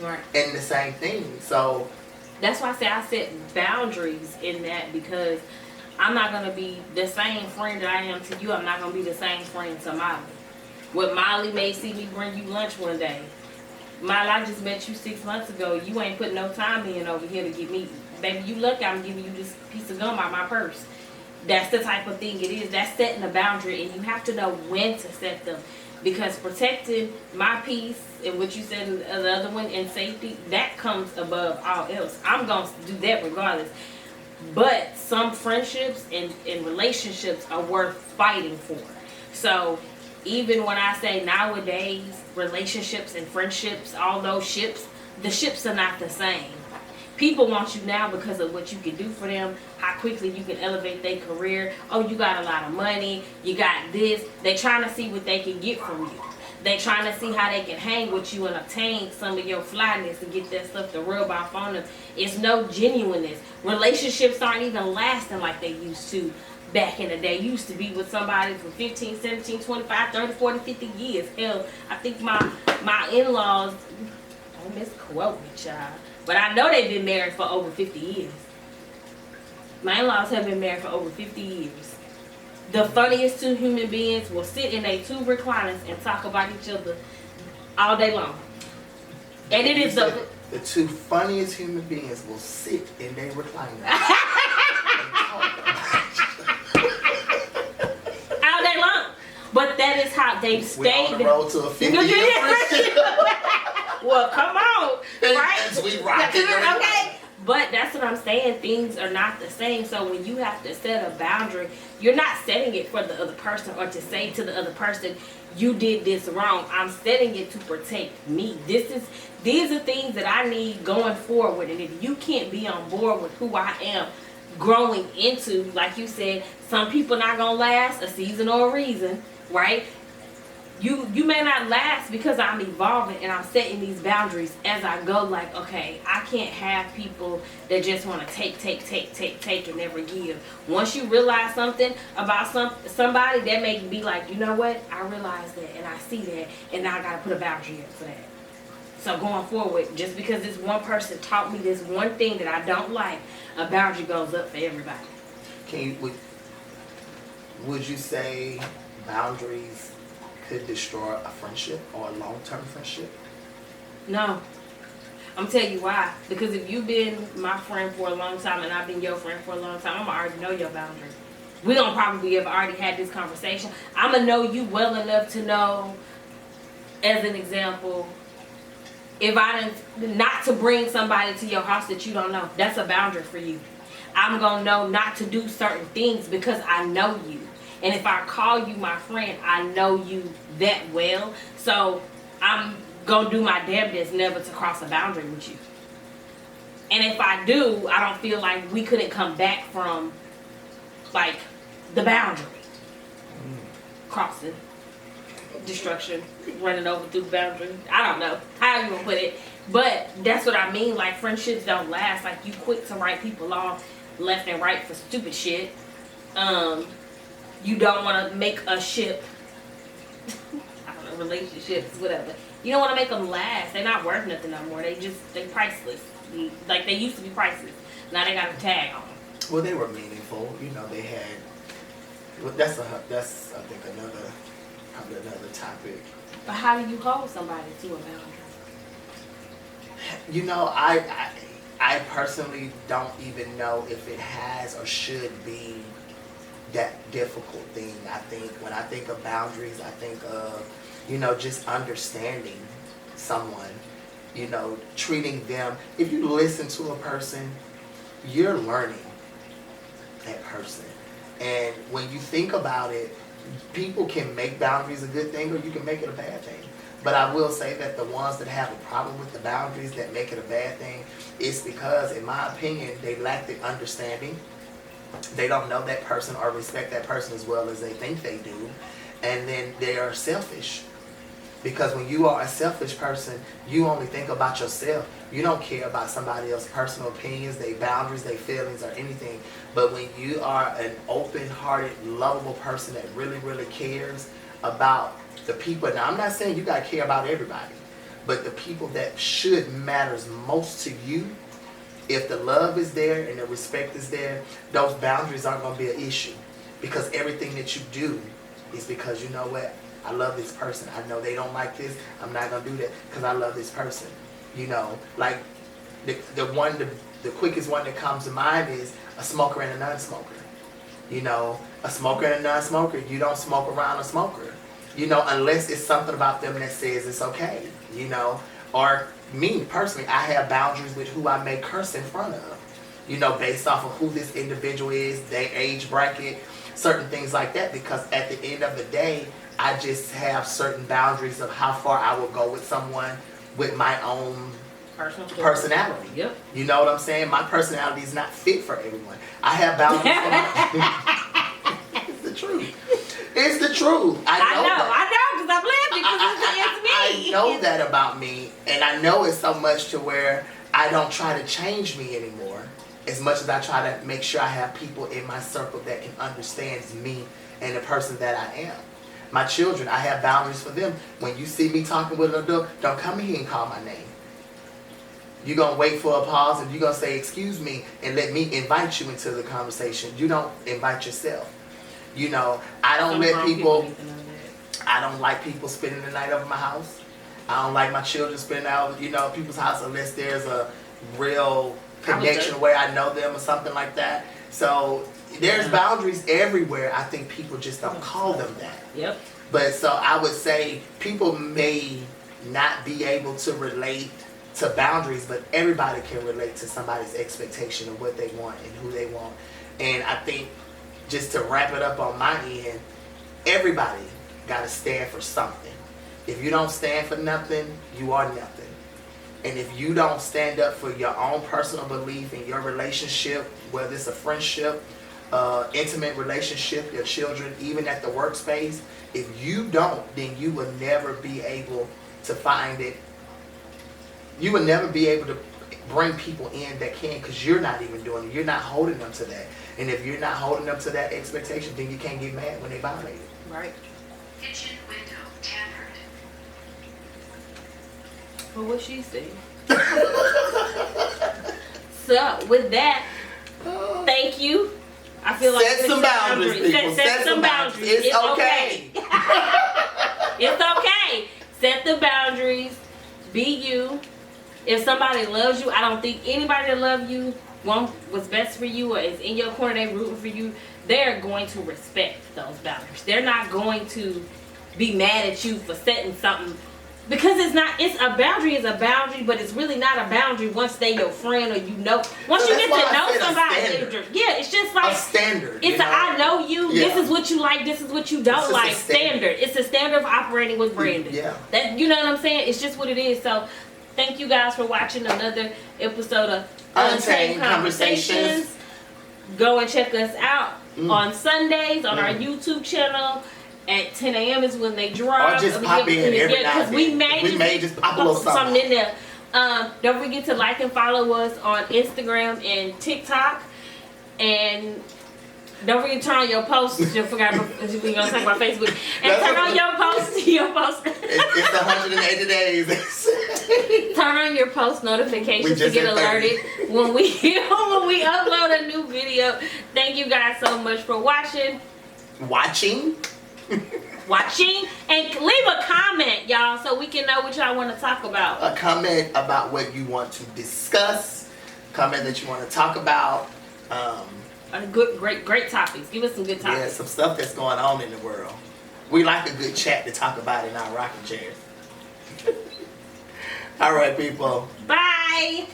Right. And the same thing. So that's why I set boundaries in that, because I'm not gonna be the same friend that I am to you. I'm not gonna be the same friend to Molly. What Molly may see me bring you lunch one day. Molly, I just met you 6 months ago. You ain't put no time in over here to get me. Baby, you lucky I'm giving you this piece of gum out of my purse. That's the type of thing it is. That's setting a boundary, and you have to know when to set them. Because protecting my peace and what you said in the other one, and safety, that comes above all else. I'm going to do that regardless. But some friendships and relationships are worth fighting for. So even when I say nowadays, relationships and friendships, all those ships, the ships are not the same. People want you now because of what you can do for them, how quickly you can elevate their career. Oh, you got a lot of money, you got this. They trying to see what they can get from you. They trying to see how they can hang with you and obtain some of your flyness and get that stuff to rub off on them. It's no genuineness. Relationships aren't even lasting like they used to back in the day. You used to be with somebody for 15, 17, 25, 30, 40, 50 years. Hell, I think my in-laws, don't misquote me, child, but I know they've been married for over 50 years. My in-laws have been married for over 50 years. The funniest two human beings will sit in their two recliners and talk about each other all day long. And it is the two funniest human beings will sit in their recliners all day long. But that is how they've stayed. We're on the road to a 50-year friendship. Well, come on, right? As we rock it, okay. But that's what I'm saying. Things are not the same. So when you have to set a boundary, you're not setting it for the other person or to say to the other person, you did this wrong. I'm setting it to protect me. These are things that I need going forward. And if you can't be on board with who I am growing into, like you said, some people not gonna last a season or a reason, right? You may not last because I'm evolving and I'm setting these boundaries as I go. Like, okay, I can't have people that just want to take and never give. Once you realize something about somebody, that may be like, you know what? I realize that and I see that, and now I got to put a boundary up for that. So going forward, just because this one person taught me this one thing that I don't like, a boundary goes up for everybody. Would you say boundaries could destroy a friendship or a long-term friendship? No. I'm telling you why. Because if you've been my friend for a long time and I've been your friend for a long time, I'm going to already know your boundaries. We're going to probably have already had this conversation. I'm going to know you well enough to know, as an example, if I didn't, not to bring somebody to your house that you don't know. That's a boundary for you. I'm going to know not to do certain things because I know you. And if I call you my friend, I know you that well. So I'm going to do my damnedest never to cross a boundary with you. And if I do, I don't feel like we couldn't come back from, like, the boundary. Crossing. Destruction. Running over through the boundary. I don't know how you going to put it. But that's what I mean. Like, friendships don't last. Like, you quick to write people off left and right for stupid shit. You don't want to make a ship, I don't know, relationships, whatever. You don't want to make them last. They're not worth nothing no more. They priceless. Like they used to be priceless. Now they got a tag on them. Well, they were meaningful. You know, they had. That's I think probably another topic. But how do you hold somebody to a boundary? You know, I personally don't even know if it has or should be that difficult thing. I think when I think of boundaries, I think of, you know, just understanding someone, you know, treating them. If you listen to a person, you're learning that person. And when you think about it, people can make boundaries a good thing or you can make it a bad thing. But I will say that the ones that have a problem with the boundaries that make it a bad thing, it's because, in my opinion, they lack the understanding. They don't know that person or respect that person as well as they think they do. And then they are selfish. Because when you are a selfish person, you only think about yourself. You don't care about somebody else's personal opinions, their boundaries, their feelings, or anything. But when you are an open-hearted, lovable person that really, really cares about the people. Now, I'm not saying you got to care about everybody. But the people that should matters most to you, if the love is there and the respect is there, those boundaries aren't going to be an issue. Because everything that you do is because, you know what, I love this person. I know they don't like this. I'm not going to do that because I love this person. You know, like the quickest one that comes to mind is a smoker and a non-smoker. You know, a smoker and a non-smoker, you don't smoke around a smoker. You know, unless it's something about them that says it's okay. You know, or me personally, I have boundaries with who I may curse in front of. You know, based off of who this individual is, their age bracket, certain things like that. Because at the end of the day, I just have certain boundaries of how far I will go with someone with my own personality. Yep. You know what I'm saying? My personality is not fit for everyone. I have boundaries for my... It's the truth. It's the truth. I know, because I'm laughing because it's me. I know that about me, and I know it so much to where I don't try to change me anymore. As much as I try to make sure I have people in my circle that can understand me and the person that I am. My children, I have boundaries for them. When you see me talking with an adult, don't come here and call my name. You're going to wait for a pause and you're going to say, excuse me, and let me invite you into the conversation. You don't invite yourself. You know, I don't let people, I don't like people spending the night over my house. I don't like my children spending out, you know, people's house unless there's a real connection where I know them or something like that. So there's boundaries everywhere. I think people just don't call them that. Yep. But so I would say people may not be able to relate to boundaries, but everybody can relate to somebody's expectation of what they want and who they want. And I think just to wrap it up on my end, everybody got to stand for something. If you don't stand for nothing, you are nothing. And if you don't stand up for your own personal belief in your relationship, whether it's a friendship, intimate relationship, your children, even at the workspace, if you don't, then you will never be able to find it. You will never be able to bring people in that can, because you're not even doing it. You're not holding them to that. And if you're not holding them to that expectation, then you can't get mad when they violate it. Right. Kitchen window tampered. Well, what she said. So, with that, thank you. I feel like set some boundaries, people. Set some boundaries. It's okay. It's okay. Set the boundaries. Be you. If somebody loves you, I don't think anybody that loves you want what's best for you or is in your corner, they rooting for you, they're going to respect those boundaries. They're not going to be mad at you for setting something, because it's a boundary, but it's really not a boundary once they your friend or you know. Once you get to know somebody, yeah, it's just like a standard. It's I know you. Yeah. This is what you like. This is what you don't like. Standard. It's a standard of operating with Brandon. Yeah. That, you know what I'm saying? It's just what it is. So, thank you guys for watching another episode of Untamed Conversations. Go and check us out on Sundays on our YouTube channel. At 10 a.m. is when they drop. Or just pop in every now and then. We may just pop a little something in there. Don't forget to like and follow us on Instagram and TikTok. And don't forget to turn on your posts. You forgot we're going to talk about Facebook. And turn on your posts. It's 180 days. Turn on your post notifications to get alerted when we upload a new video. Thank you guys so much for watching. Watching, and leave a comment, y'all, so we can know what y'all want to talk about. A comment about what you want to discuss. Comment that you want to talk about. Great topics. Give us some good topics. Yeah, some stuff that's going on in the world. We like a good chat to talk about in our rocking chairs. All right, people. Bye.